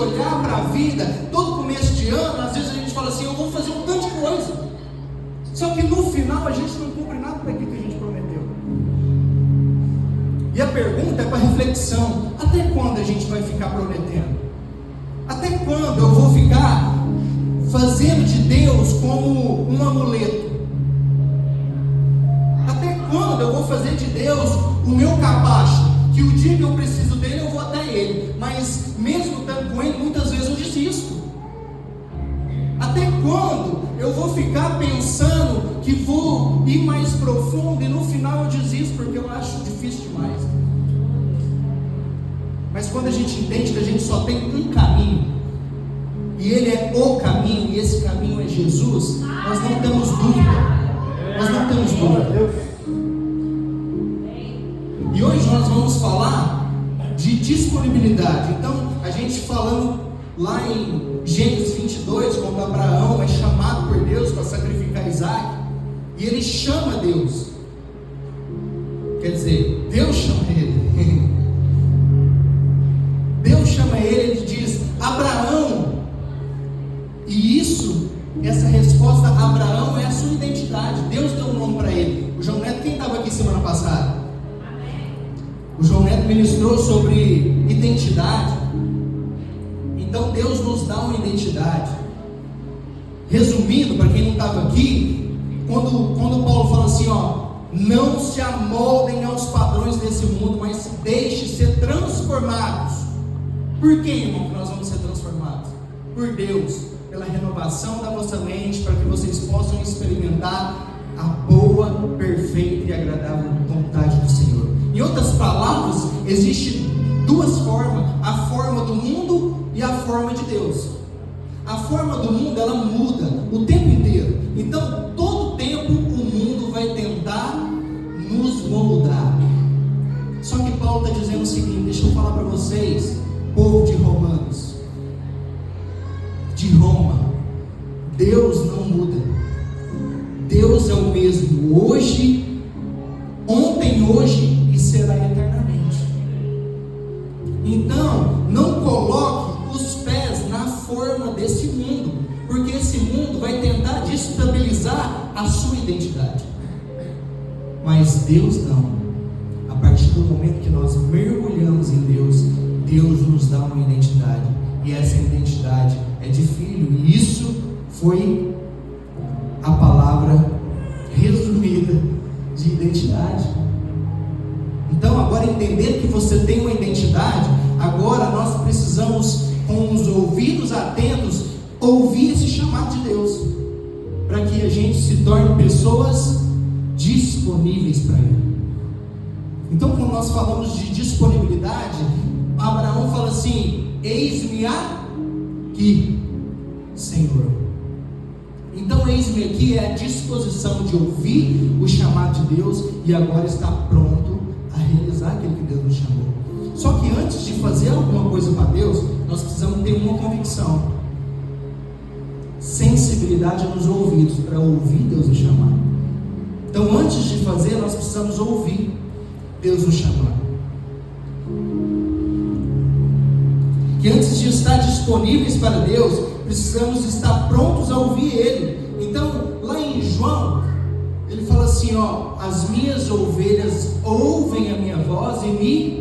olhar para a vida, todo começo de ano, às vezes a gente fala assim, eu vou fazer um tanto de coisa. Só que no final a gente não cumpre nada daquilo que a gente prometeu. E a pergunta é para reflexão: até quando a gente vai ficar prometendo? Até quando eu vou ficar fazendo de Deus como um amuleto? Até quando eu vou fazer de Deus o meu capacho? Que o dia que eu preciso dele, eu vou até ele, mas mesmo estando com ele, muitas vezes eu desisto. Até quando eu vou ficar pensando que vou ir mais profundo e no final eu desisto porque eu acho difícil demais? Mas quando a gente entende que a gente só tem um caminho, e ele é o caminho, e esse caminho é Jesus, nós não temos dúvida. Nós não temos dúvida. E hoje nós vamos falar de disponibilidade. Então, a gente falando lá em Gênesis 22, quando Abraão é chamado por Deus para sacrificar Isaac, e ele chama Deus. Quer dizer, Deus chama ele. Deus chama ele e diz: Abraão. E isso, essa resposta, Abraão, é a sua identidade. Deus deu um nome para ele. O João Neto, quem estava aqui semana passada? O João Neto ministrou sobre identidade. Então Deus nos dá uma identidade. Resumindo, para quem não estava aqui, quando Paulo fala assim, não se amoldem aos padrões desse mundo, mas deixe ser transformados. Por que, irmão, que nós vamos ser transformados? Por Deus, pela renovação da vossa mente, para que vocês possam experimentar a boa, perfeita e agradável vontade do Senhor. Em outras palavras, existem duas formas: a forma do mundo e a forma de Deus. A forma do mundo, ela muda o tempo inteiro. Então, todo tempo o mundo vai tentar nos moldar. Só que Paulo está dizendo o seguinte, deixa eu falar para vocês, povo de Romanos, de Roma, Deus não muda. Deus é o mesmo hoje, ontem, hoje e será eternamente. Então, não coloque os pés na forma desse mundo, porque esse mundo vai tentar destabilizar a sua identidade. Mas Deus não. A partir do momento que nós mergulhamos em Deus, Deus nos dá uma identidade, e essa identidade é de filho, e isso foi a palavra resumida de identidade. Então, agora, entendendo que você tem uma identidade, agora nós precisamos, com os ouvidos atentos, ouvir esse chamado de Deus, para que a gente se torne pessoas disponíveis para Ele. Então, quando nós falamos de disponibilidade, Abraão fala assim: eis-me aqui, Senhor. Então, eis-me aqui é a disposição de ouvir o chamado de Deus e agora está pronto a realizar aquilo que Deus nos chamou. Só que antes de fazer alguma coisa para Deus, nós precisamos ter uma convicção, sensibilidade nos ouvidos para ouvir Deus nos chamar. Então, antes de fazer, nós precisamos ouvir Deus nos chamar. Que antes de estar disponíveis para Deus, precisamos estar prontos a ouvir Ele. Então, lá em João, ele fala assim, as minhas ovelhas ouvem a minha voz e me